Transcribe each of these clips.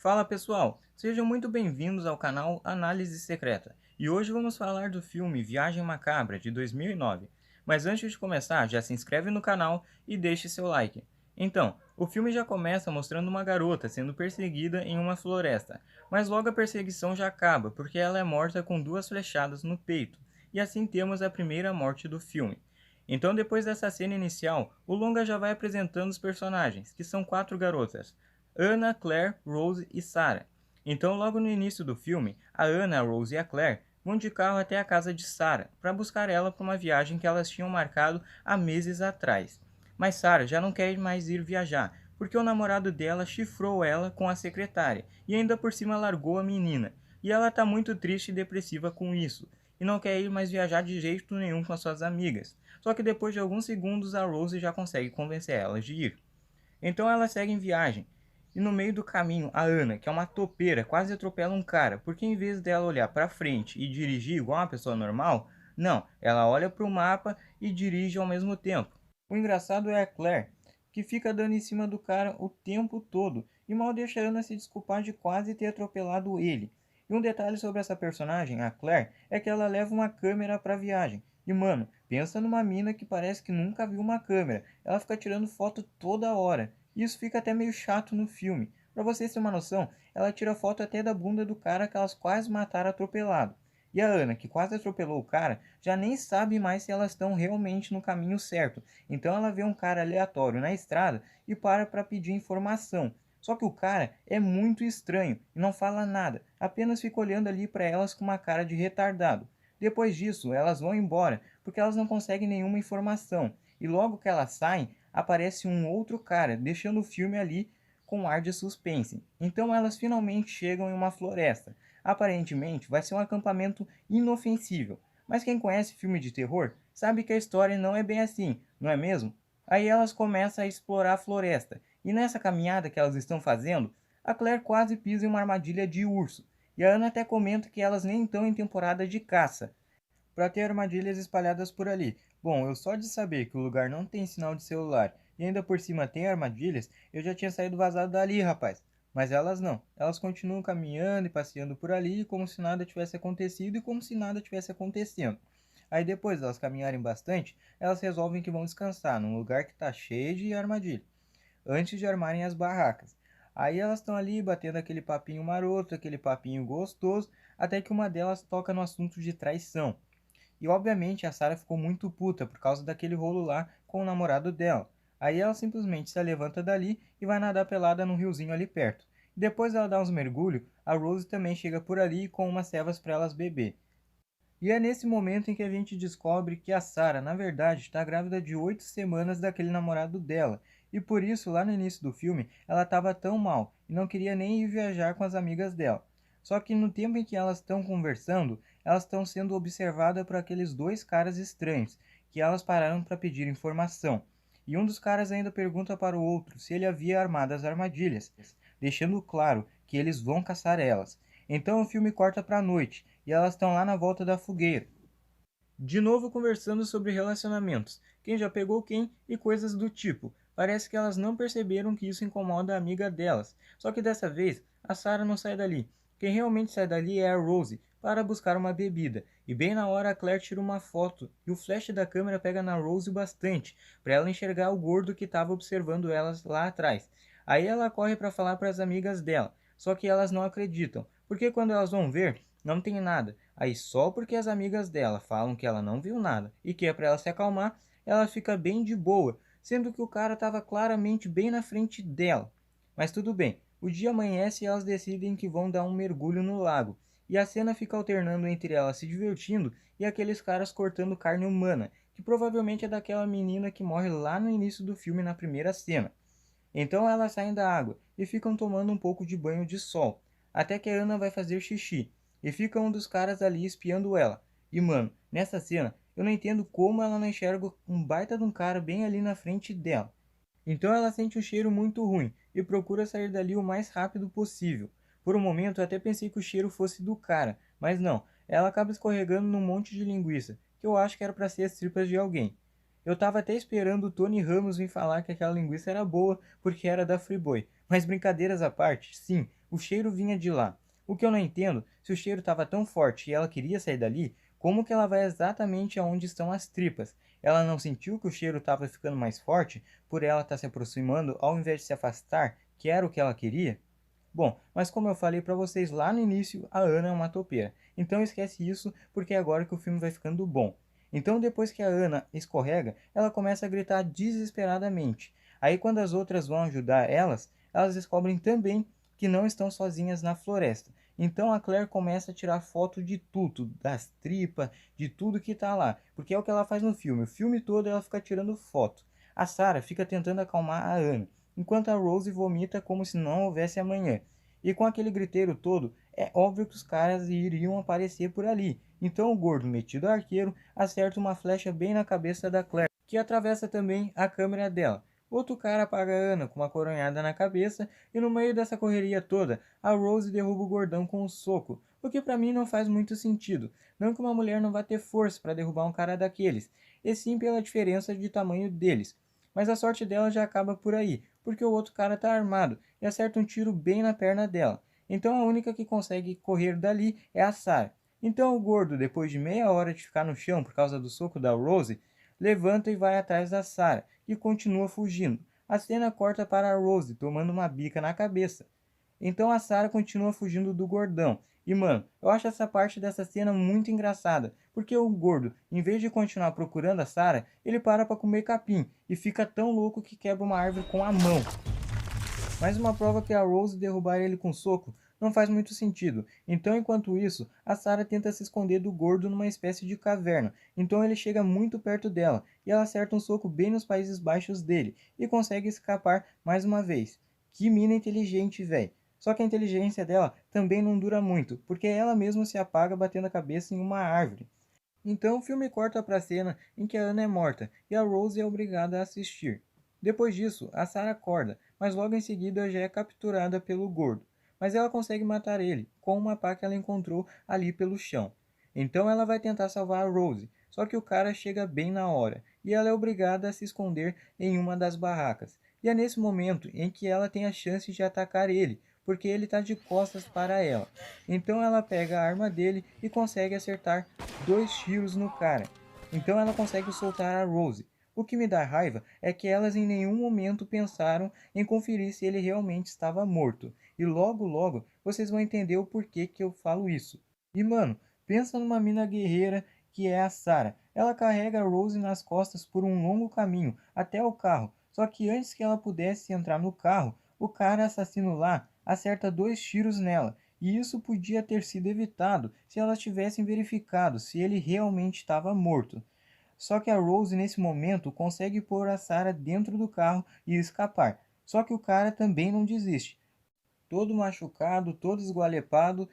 Fala pessoal, sejam muito bem-vindos ao canal Análise Secreta. E hoje vamos falar do filme Viagem Macabra de 2009. Mas antes de começar, já se inscreve no canal e deixe seu like. Então, o filme já começa mostrando uma garota sendo perseguida em uma floresta, mas logo a perseguição já acaba porque ela é morta com duas flechadas no peito. E assim temos a primeira morte do filme. Então, depois dessa cena inicial, o longa já vai apresentando os personagens, que são quatro garotas: Anna, Claire, Rose e Sarah. Então, logo no início do filme, a Anna, a Rose e a Claire vão de carro até a casa de Sarah para buscar ela para uma viagem que elas tinham marcado há meses atrás. Mas Sarah já não quer mais ir viajar, porque o namorado dela chifrou ela com a secretária e ainda por cima largou a menina. E ela está muito triste e depressiva com isso, e não quer ir mais viajar de jeito nenhum com as suas amigas. Só que depois de alguns segundos a Rose já consegue convencer elas de ir. Então elas seguem viagem. E no meio do caminho, a Ana, que é uma topeira, quase atropela um cara, porque em vez dela olhar para frente e dirigir igual uma pessoa normal, não, ela olha para o mapa e dirige ao mesmo tempo. O engraçado é a Claire, que fica dando em cima do cara o tempo todo e mal deixa a Ana se desculpar de quase ter atropelado ele. E um detalhe sobre essa personagem, a Claire, é que ela leva uma câmera para viagem. E mano, pensa numa mina que parece que nunca viu uma câmera. Ela fica tirando foto toda hora. E isso fica até meio chato no filme. Pra vocês terem uma noção, ela tira foto até da bunda do cara que elas quase mataram atropelado. E a Ana, que quase atropelou o cara, já nem sabe mais se elas estão realmente no caminho certo. Então ela vê um cara aleatório na estrada e para pedir informação. Só que o cara é muito estranho e não fala nada, apenas fica olhando ali para elas com uma cara de retardado. Depois disso, elas vão embora, porque elas não conseguem nenhuma informação. E logo que elas saem, aparece um outro cara, deixando o filme ali com um ar de suspense. Então elas finalmente chegam em uma floresta. Aparentemente vai ser um acampamento inofensível. Mas quem conhece filme de terror sabe que a história não é bem assim, não é mesmo? Aí elas começam a explorar a floresta. E nessa caminhada que elas estão fazendo, a Claire quase pisa em uma armadilha de urso. E a Ana até comenta que elas nem estão em temporada de caça, para ter armadilhas espalhadas por ali. Bom, eu só de saber que o lugar não tem sinal de celular e ainda por cima tem armadilhas, eu já tinha saído vazado dali, rapaz. Mas elas não. Elas continuam caminhando e passeando por ali como se nada tivesse acontecido e como se nada tivesse acontecendo. Aí depois de elas caminharem bastante, elas resolvem que vão descansar num lugar que está cheio de armadilha, antes de armarem as barracas. Aí elas estão ali batendo aquele papinho maroto, aquele papinho gostoso, até que uma delas toca no assunto de traição. E obviamente a Sarah ficou muito puta por causa daquele rolo lá com o namorado dela. Aí ela simplesmente se levanta dali e vai nadar pelada num riozinho ali perto. Depois ela dá uns mergulhos, a Rose também chega por ali com umas cevas para elas beber. E é nesse momento em que a gente descobre que a Sarah, na verdade, está grávida de 8 semanas daquele namorado dela. E por isso, lá no início do filme, ela estava tão mal e não queria nem ir viajar com as amigas dela. Só que no tempo em que elas estão conversando, elas estão sendo observadas por aqueles dois caras estranhos, que elas pararam para pedir informação. E um dos caras ainda pergunta para o outro se ele havia armado as armadilhas, deixando claro que eles vão caçar elas. Então o filme corta para a noite e elas estão lá na volta da fogueira, de novo conversando sobre relacionamentos, quem já pegou quem e coisas do tipo. Parece que elas não perceberam que isso incomoda a amiga delas. Só que dessa vez, a Sarah não sai dali. Quem realmente sai dali é a Rose, para buscar uma bebida. E bem na hora a Claire tira uma foto, e o flash da câmera pega na Rose bastante, para ela enxergar o gordo que estava observando elas lá atrás. Aí ela corre para falar para as amigas dela, só que elas não acreditam, porque quando elas vão ver, não tem nada. Aí só porque as amigas dela falam que ela não viu nada e que é para ela se acalmar, ela fica bem de boa, sendo que o cara estava claramente bem na frente dela. Mas tudo bem, o dia amanhece e elas decidem que vão dar um mergulho no lago. E a cena fica alternando entre elas se divertindo e aqueles caras cortando carne humana, que provavelmente é daquela menina que morre lá no início do filme na primeira cena. Então elas saem da água e ficam tomando um pouco de banho de sol, até que a Ana vai fazer xixi, e fica um dos caras ali espiando ela. E mano, nessa cena, eu não entendo como ela não enxerga um baita de um cara bem ali na frente dela. Então ela sente um cheiro muito ruim e procura sair dali o mais rápido possível. Por um momento eu até pensei que o cheiro fosse do cara, mas não, ela acaba escorregando num monte de linguiça, que eu acho que era para ser as tripas de alguém. Eu tava até esperando o Tony Ramos vir falar que aquela linguiça era boa porque era da Friboi. Mas brincadeiras à parte, sim, o cheiro vinha de lá. O que eu não entendo, se o cheiro estava tão forte e ela queria sair dali, como que ela vai exatamente aonde estão as tripas? Ela não sentiu que o cheiro estava ficando mais forte por ela estar se aproximando ao invés de se afastar, que era o que ela queria? Bom, mas como eu falei pra vocês lá no início, a Ana é uma topeira. Então esquece isso, porque é agora que o filme vai ficando bom. Então depois que a Ana escorrega, ela começa a gritar desesperadamente. Aí quando as outras vão ajudar elas descobrem também que não estão sozinhas na floresta. Então a Claire começa a tirar foto de tudo, das tripas, de tudo que tá lá, porque é o que ela faz no filme. O filme todo ela fica tirando foto. A Sarah fica tentando acalmar a Ana, enquanto a Rose vomita como se não houvesse amanhã. E com aquele griteiro todo, é óbvio que os caras iriam aparecer por ali. Então o gordo, metido arqueiro, acerta uma flecha bem na cabeça da Claire, que atravessa também a câmera dela. Outro cara apaga a Ana com uma coronhada na cabeça e no meio dessa correria toda, a Rose derruba o gordão com um soco, o que pra mim não faz muito sentido. Não que uma mulher não vá ter força para derrubar um cara daqueles, e sim pela diferença de tamanho deles. Mas a sorte dela já acaba por aí, porque o outro cara tá armado e acerta um tiro bem na perna dela. Então a única que consegue correr dali é a Sarah. Então o gordo, depois de meia hora de ficar no chão por causa do soco da Rose, levanta e vai atrás da Sarah, que continua fugindo. A cena corta para a Rose tomando uma bica na cabeça. Então a Sarah continua fugindo do gordão. E mano, eu acho essa parte dessa cena muito engraçada, porque o gordo, em vez de continuar procurando a Sarah, ele para comer capim e fica tão louco que quebra uma árvore com a mão. Mais uma prova que a Rose derrubar ele com soco não faz muito sentido. Então, enquanto isso, a Sarah tenta se esconder do gordo numa espécie de caverna. Então ele chega muito perto dela e ela acerta um soco bem nos Países Baixos dele e consegue escapar mais uma vez. Que mina inteligente, véi. Só que a inteligência dela também não dura muito, porque ela mesma se apaga batendo a cabeça em uma árvore. Então o filme corta para a cena em que a Ana é morta e a Rose é obrigada a assistir. Depois disso, a Sarah acorda, mas logo em seguida já é capturada pelo gordo. Mas ela consegue matar ele, com uma pá que ela encontrou ali pelo chão. Então ela vai tentar salvar a Rose, só que o cara chega bem na hora, e ela é obrigada a se esconder em uma das barracas. E é nesse momento em que ela tem a chance de atacar ele, porque ele está de costas para ela. Então ela pega a arma dele e consegue acertar 2 tiros no cara. Então ela consegue soltar a Rose. O que me dá raiva é que elas em nenhum momento pensaram em conferir se ele realmente estava morto. E logo logo vocês vão entender o porquê que eu falo isso. E mano, pensa numa mina guerreira que é a Sarah. Ela carrega a Rose nas costas por um longo caminho até o carro. Só que antes que ela pudesse entrar no carro, o cara assassino lá acerta 2 tiros nela. E isso podia ter sido evitado se elas tivessem verificado se ele realmente estava morto. Só que a Rose nesse momento consegue pôr a Sarah dentro do carro e escapar. Só que o cara também não desiste. Todo machucado, todo esgualepado,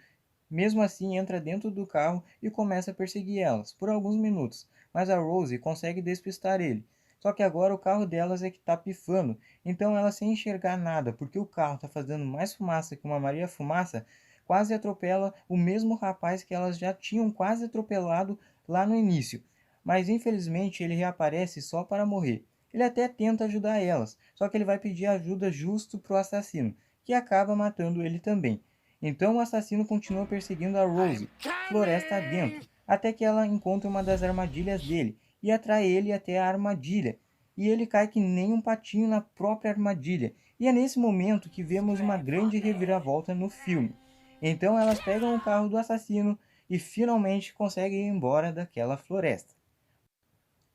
mesmo assim entra dentro do carro e começa a perseguir elas por alguns minutos. Mas a Rose consegue despistar ele. Só que agora o carro delas é que está pifando, então ela sem enxergar nada, porque o carro está fazendo mais fumaça que uma Maria Fumaça, quase atropela o mesmo rapaz que elas já tinham quase atropelado lá no início. Mas infelizmente ele reaparece só para morrer. Ele até tenta ajudar elas, só que ele vai pedir ajuda justo pro assassino, que acaba matando ele também. Então o assassino continua perseguindo a Rose, floresta adentro, até que ela encontra uma das armadilhas dele e atrai ele até a armadilha. E ele cai que nem um patinho na própria armadilha. E é nesse momento que vemos uma grande reviravolta no filme. Então elas pegam o carro do assassino e finalmente conseguem ir embora daquela floresta.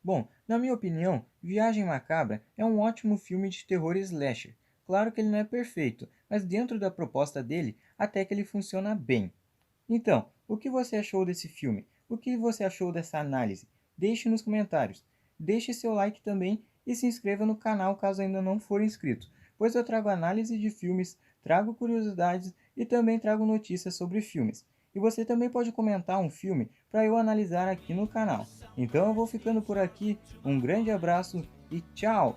Bom, na minha opinião, Viagem Macabra é um ótimo filme de terror slasher. Claro que ele não é perfeito, mas dentro da proposta dele, até que ele funciona bem. Então, o que você achou desse filme? O que você achou dessa análise? Deixe nos comentários. Deixe seu like também e se inscreva no canal caso ainda não for inscrito, pois eu trago análise de filmes, trago curiosidades e também trago notícias sobre filmes. E você também pode comentar um filme para eu analisar aqui no canal. Então eu vou ficando por aqui, um grande abraço e tchau!